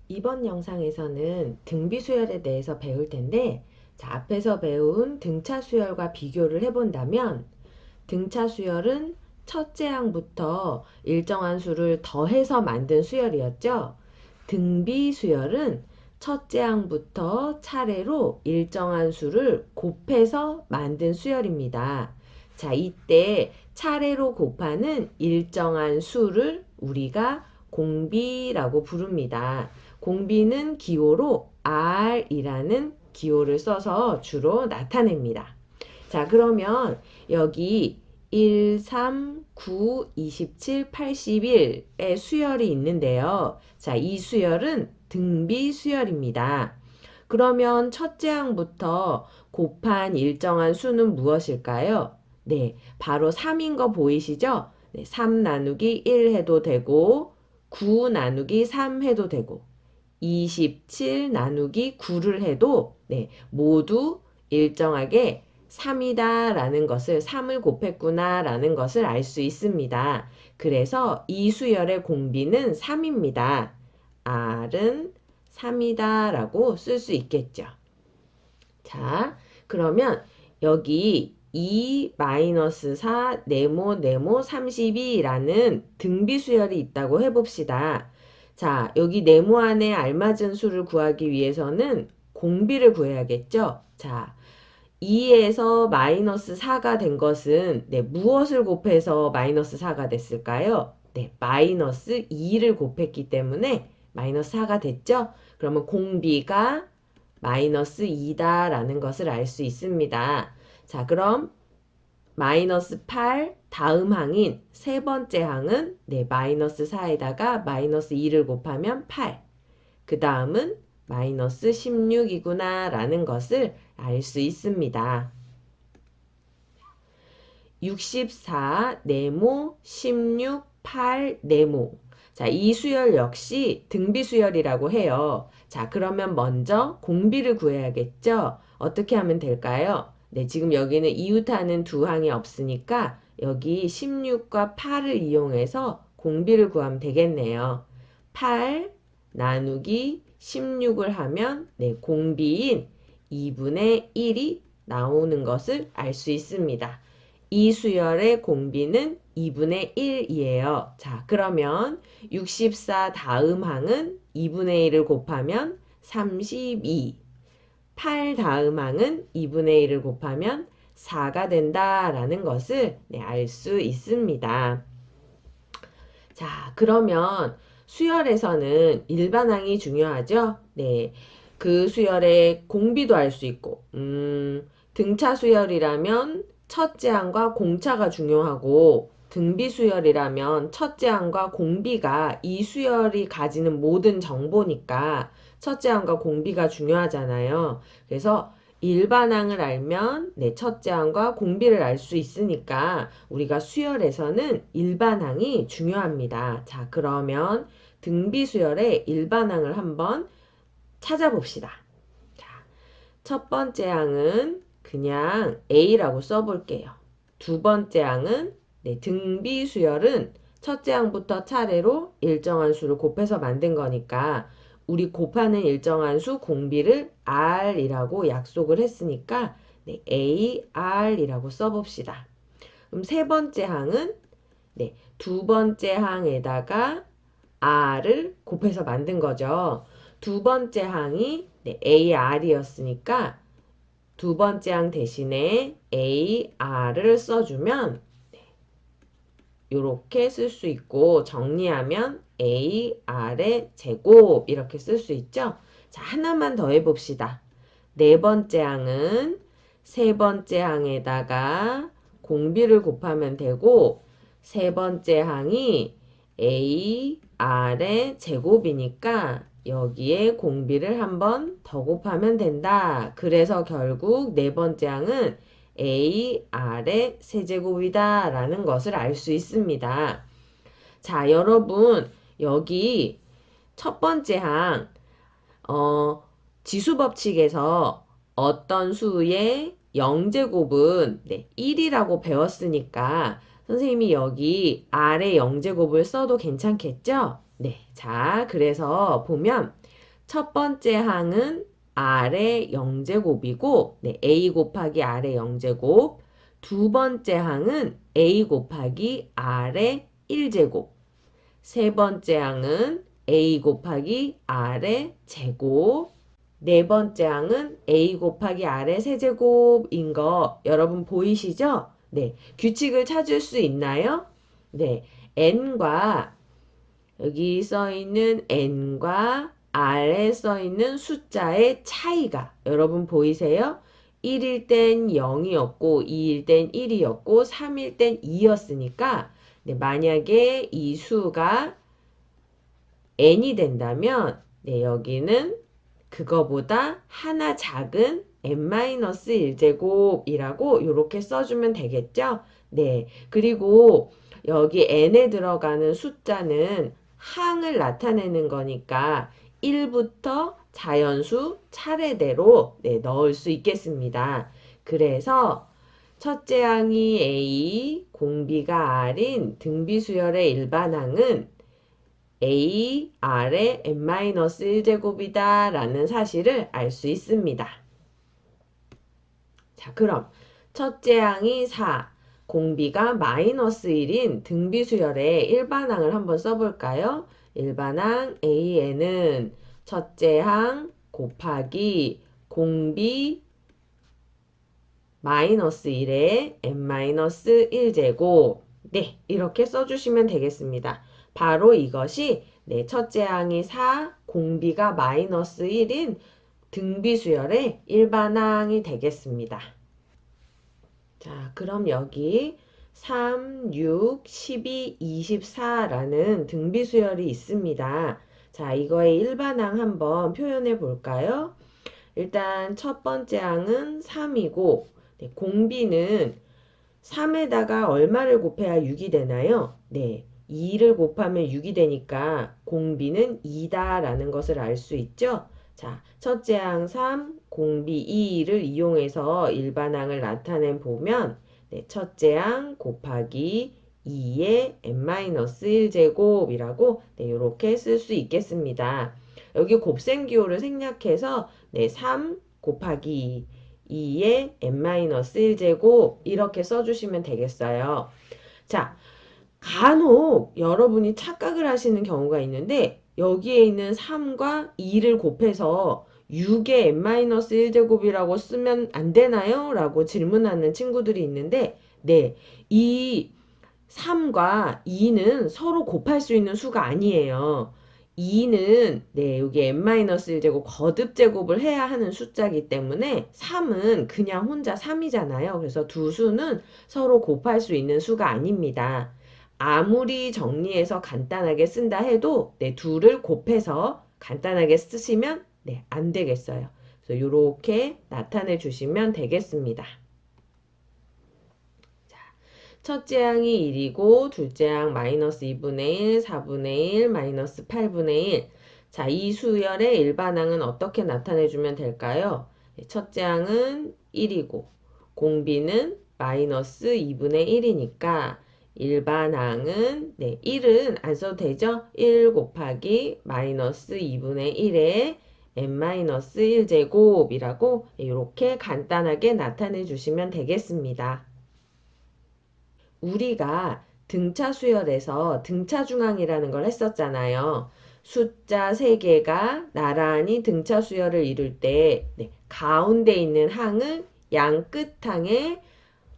이번 영상에서는 등비 수열에 대해서 배울 텐데, 자, 앞에서 배운 등차 수열과 비교를 해본다면, 등차 수열은 첫째 항부터 일정한 수를 더해서 만든 수열이었죠. 등비 수열은 첫째 항부터 차례로 일정한 수를 곱해서 만든 수열입니다. 자, 이때 차례로 곱하는 일정한 수를 우리가 공비라고 부릅니다. 공비는 기호로 R이라는 기호를 써서 주로 나타냅니다. 자, 그러면 여기 1, 3, 9, 27, 81의 수열이 있는데요. 자, 이 수열은 등비 수열입니다. 그러면 첫째 항부터 곱한 일정한 수는 무엇일까요? 네, 바로 3인 거 보이시죠? 네, 3 나누기 1 해도 되고 9 나누기 3 해도 되고 27 나누기 9를 해도 네, 모두 일정하게 3이다 라는 것을 3을 곱했구나 라는 것을 알 수 있습니다. 그래서 이 수열의 공비는 3입니다. R은 3이다 라고 쓸 수 있겠죠. 자, 그러면 여기 2-4 네모 32라는 등비 수열이 있다고 해봅시다. 자, 여기 네모 안에 알맞은 수를 구하기 위해서는 공비를 구해야겠죠? 자, 2에서 마이너스 4가 된 것은 네, 무엇을 곱해서 마이너스 4가 됐을까요? 네, 마이너스 2를 곱했기 때문에 마이너스 4가 됐죠? 그러면 공비가 마이너스 2다 라는 것을 알 수 있습니다. 자, 그럼 마이너스 8 다음 항인 세 번째 항은 네, 마이너스 4에다가 마이너스 2를 곱하면 8. 그 다음은 마이너스 16이구나 라는 것을 알 수 있습니다. 64 네모 16 8 네모. 자, 이 수열 역시 등비 수열이라고 해요. 자, 그러면 먼저 공비를 구해야겠죠? 어떻게 하면 될까요? 네, 지금 여기는 이웃하는 두 항이 없으니까 여기 16과 8을 이용해서 공비를 구하면 되겠네요. 8 나누기 16을 하면 네, 공비인 2분의 1이 나오는 것을 알 수 있습니다. 이 수열의 공비는 2분의 1이에요. 자, 그러면 64 다음 항은 2분의 1을 곱하면 32. 8 다음 항은 2분의 1을 곱하면 4가 된다라는 것을 네, 알 수 있습니다. 자, 그러면 수열에서는 일반항이 중요하죠? 네. 그 수열의 공비도 알 수 있고, 등차 수열이라면 첫째 항과 공차가 중요하고, 등비 수열이라면 첫째 항과 공비가 이 수열이 가지는 모든 정보니까 첫째 항과 공비가 중요하잖아요. 그래서 일반항을 알면 네, 첫째 항과 공비를 알 수 있으니까 우리가 수열에서는 일반항이 중요합니다. 자, 그러면 등비 수열의 일반항을 한번 찾아봅시다. 자, 첫 번째 항은 그냥 A라고 써볼게요. 두 번째 항은 네, 등비 수열은 첫째 항부터 차례로 일정한 수를 곱해서 만든 거니까 우리 곱하는 일정한 수 공비를 R이라고 약속을 했으니까 네, AR이라고 써봅시다. 그럼 세 번째 항은 네, 두 번째 항에다가 R을 곱해서 만든 거죠. 두 번째 항이 네, AR이었으니까 두 번째 항 대신에 AR을 써주면 이렇게 쓸 수 있고 정리하면 AR의 제곱 이렇게 쓸 수 있죠. 자, 하나만 더 해봅시다. 네 번째 항은 세 번째 항에다가 공비를 곱하면 되고 세 번째 항이 AR의 제곱이니까 여기에 공비를 한번 더 곱하면 된다. 그래서 결국 네 번째 항은 AR의 세제곱이다 라는 것을 알 수 있습니다. 자, 여러분 여기 첫 번째 항 지수 법칙에서 어떤 수의 0제곱은 1이라고 배웠으니까 선생님이 여기 R의 0제곱을 써도 괜찮겠죠? 네. 자, 그래서 보면 첫 번째 항은 R의 0제곱이고 네, A 곱하기 R의 0제곱. 두 번째 항은 A 곱하기 R의 1제곱. 세 번째 항은 A 곱하기 R의 제곱. 네 번째 항은 A 곱하기 R의 세제곱인 거 여러분 보이시죠? 네. 규칙을 찾을 수 있나요? 네. N과 여기 써 있는 n과 r에 써 있는 숫자의 차이가 여러분 보이세요? 1일 땐 0이었고 2일 땐 1이었고 3일 땐 2였으니까 네, 만약에 이 수가 n이 된다면 네, 여기는 그거보다 하나 작은 n-1제곱이라고 이렇게 써주면 되겠죠? 네. 그리고 여기 n에 들어가는 숫자는 항을 나타내는 거니까 1부터 자연수 차례대로 네, 넣을 수 있겠습니다. 그래서 첫째 항이 A, 공비가 R인 등비수열의 일반항은 A, R의 n-1제곱이다 라는 사실을 알 수 있습니다. 자, 그럼 첫째 항이 4, 공비가 -1인 등비수열의 일반항을 한번 써볼까요? 일반항 AN은 첫째 항 곱하기 공비 -1의 n-1제곱. 네, 이렇게 써주시면 되겠습니다. 바로 이것이 네, 첫째 항이 4, 공비가 -1인 등비수열의 일반항이 되겠습니다. 자, 그럼 여기 3, 6, 12, 24라는 등비수열이 있습니다. 자, 이거의 일반항 한번 표현해 볼까요? 일단 첫 번째 항은 3이고 네, 공비는 3에다가 얼마를 곱해야 6이 되나요? 네, 2를 곱하면 6이 되니까 공비는 2다라는 것을 알 수 있죠? 자, 첫째 항 3, 공비 2를 이용해서 일반항을 나타내 보면 네, 첫째 항 곱하기 2의 n-1제곱이라고 네, 이렇게 쓸 수 있겠습니다. 여기 곱셈기호를 생략해서 네, 3 곱하기 2의 n-1제곱 이렇게 써주시면 되겠어요. 자, 간혹 여러분이 착각을 하시는 경우가 있는데 여기에 있는 3과 2를 곱해서 6의 n-1제곱이라고 쓰면 안 되나요? 라고 질문하는 친구들이 있는데 네, 이 3과 2는 서로 곱할 수 있는 수가 아니에요. 2는 네, 여기 n-1제곱 거듭 제곱을 해야 하는 숫자이기 때문에 3은 그냥 혼자 3이잖아요. 그래서 두 수는 서로 곱할 수 있는 수가 아닙니다. 아무리 정리해서 간단하게 쓴다 해도 네, 둘을 곱해서 간단하게 쓰시면 네, 안 되겠어요. 그래서 이렇게 나타내 주시면 되겠습니다. 첫째 항이 1이고 둘째 항 -2분의 1, 4분의 1, -8분의 1. 자, 이 수열의 일반항은 어떻게 나타내주면 될까요? 첫째 항은 1이고 공비는 -2분의 1이니까 일반항은 네, 1은 안 써도 되죠? 1 곱하기 -2분의 1의 n-1제곱이라고 이렇게 간단하게 나타내 주시면 되겠습니다. 우리가 등차 수열에서 등차 중항이라는 걸 했었잖아요. 숫자 3개가 나란히 등차 수열을 이룰 때 네, 가운데 있는 항을 양 끝항의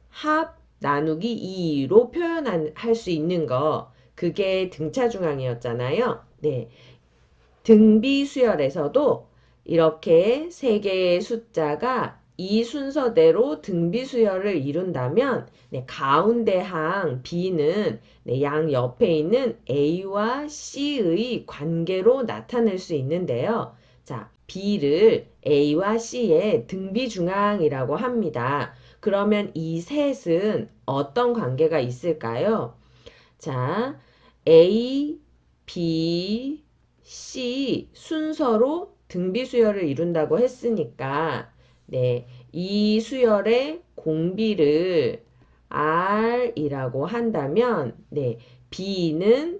합 나누기 2로 표현할 수 있는 거 그게 등차 중항이었잖아요. 네, 등비 수열에서도 이렇게 3개의 숫자가 이 순서대로 등비 수열을 이룬다면 네, 가운데 항 B는 네, 양 옆에 있는 A와 C의 관계로 나타낼 수 있는데요. 자, B를 A와 C의 등비 중항이라고 합니다. 그러면 이 셋은 어떤 관계가 있을까요? 자, A, B, C 순서로 등비 수열을 이룬다고 했으니까 네, 이 수열의 공비를 R이라고 한다면 네, B는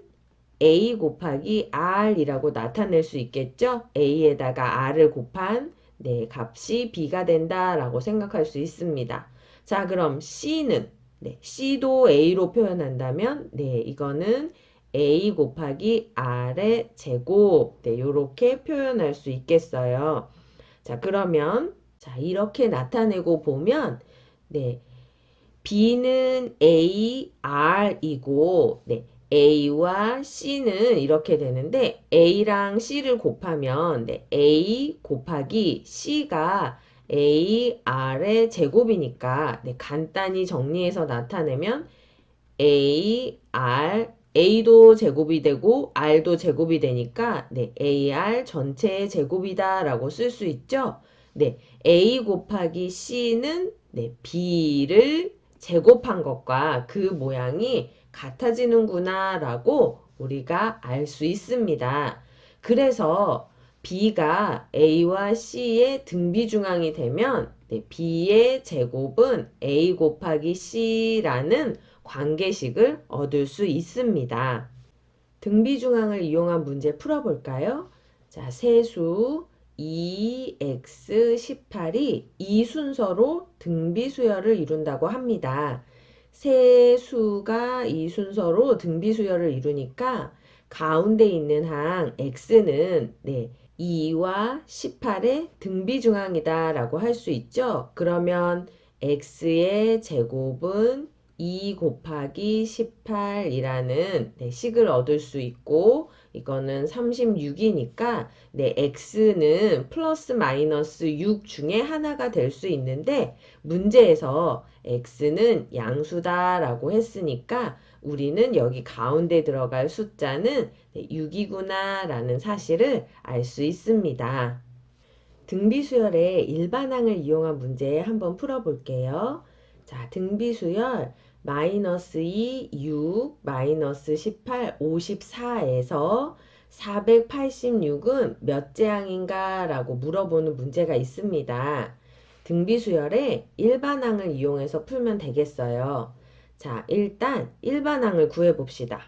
A 곱하기 R이라고 나타낼 수 있겠죠? A에다가 R을 곱한 네, 값이 B가 된다라고 생각할 수 있습니다. 자, 그럼 C는 네, C도 A로 표현한다면 네, 이거는 A 곱하기 R의 제곱 네, 이렇게 표현할 수 있겠어요. 자, 그러면 자, 이렇게 나타내고 보면 네, B는 A, R이고 네, A와 C는 이렇게 되는데 A랑 C를 곱하면 네, A 곱하기 C가 A, R의 제곱이니까 네, 간단히 정리해서 나타내면 A, R, A도 제곱이 되고 R도 제곱이 되니까 네, AR 전체의 제곱이다 라고 쓸 수 있죠. 네, A 곱하기 C는 네, B를 제곱한 것과 그 모양이 같아지는구나 라고 우리가 알 수 있습니다. 그래서 B가 A와 C의 등비중앙이 되면 네, B의 제곱은 A 곱하기 C라는 관계식을 얻을 수 있습니다. 등비중앙을 이용한 문제 풀어볼까요? 자, 세수 2x 18이 이 순서로 등비수열을 이룬다고 합니다. 세수가 이 순서로 등비수열을 이루니까 가운데 있는 항 x는 네, 2와 18의 등비중앙이다 라고 할 수 있죠. 그러면 x의 제곱은 2 곱하기 18이라는 네, 식을 얻을 수 있고 이거는 36이니까 네, x는 플러스 마이너스 6 중에 하나가 될 수 있는데 문제에서 x는 양수다 라고 했으니까 우리는 여기 가운데 들어갈 숫자는 네, 6이구나 라는 사실을 알 수 있습니다. 등비수열의 일반항을 이용한 문제 한번 풀어볼게요. 자, 등비수열 마이너스 2, 6, 마이너스 18, 54에서 486은 몇째 항인가 라고 물어보는 문제가 있습니다. 등비수열의 일반항을 이용해서 풀면 되겠어요. 자, 일단 일반항을 구해봅시다.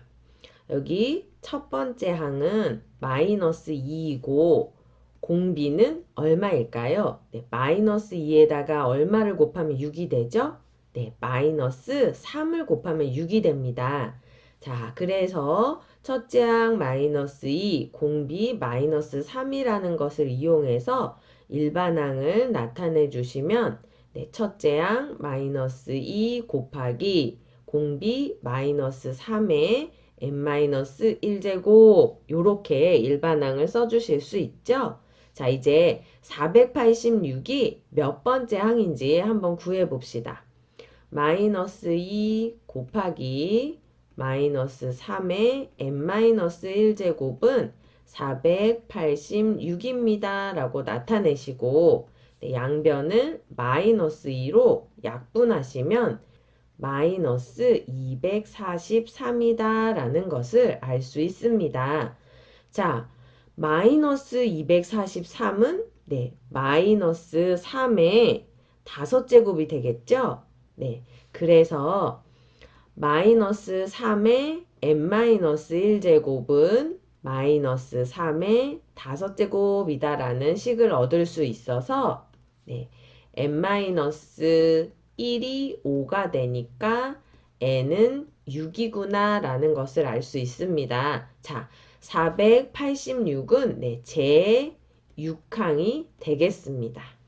여기 첫 번째 항은 마이너스 2이고 공비는 얼마일까요? 네, 마이너스 2에다가 얼마를 곱하면 6이 되죠? 네, 마이너스 3을 곱하면 6이 됩니다. 자, 그래서 첫째 항 마이너스 2, 공비 마이너스 3이라는 것을 이용해서 일반항을 나타내 주시면 네, 첫째 항 마이너스 2 곱하기 공비 마이너스 3에 n-1제곱 요렇게 일반항을 써주실 수 있죠? 자, 이제 486이 몇 번째 항인지 한번 구해봅시다. 마이너스 2 곱하기 마이너스 3의 n-1제곱은 486입니다. 라고 나타내시고 네, 양변을 마이너스 2로 약분하시면 마이너스 243이다 라는 것을 알 수 있습니다. 자, 마이너스 243은 네, 마이너스 3의 5제곱이 되겠죠? 네, 그래서 마이너스 3의 n-1제곱은 마이너스 3의 5제곱이다 라는 식을 얻을 수 있어서 네, n-1이 5가 되니까 n은 6이구나 라는 것을 알 수 있습니다. 자, 486은 네, 제 6항이 되겠습니다.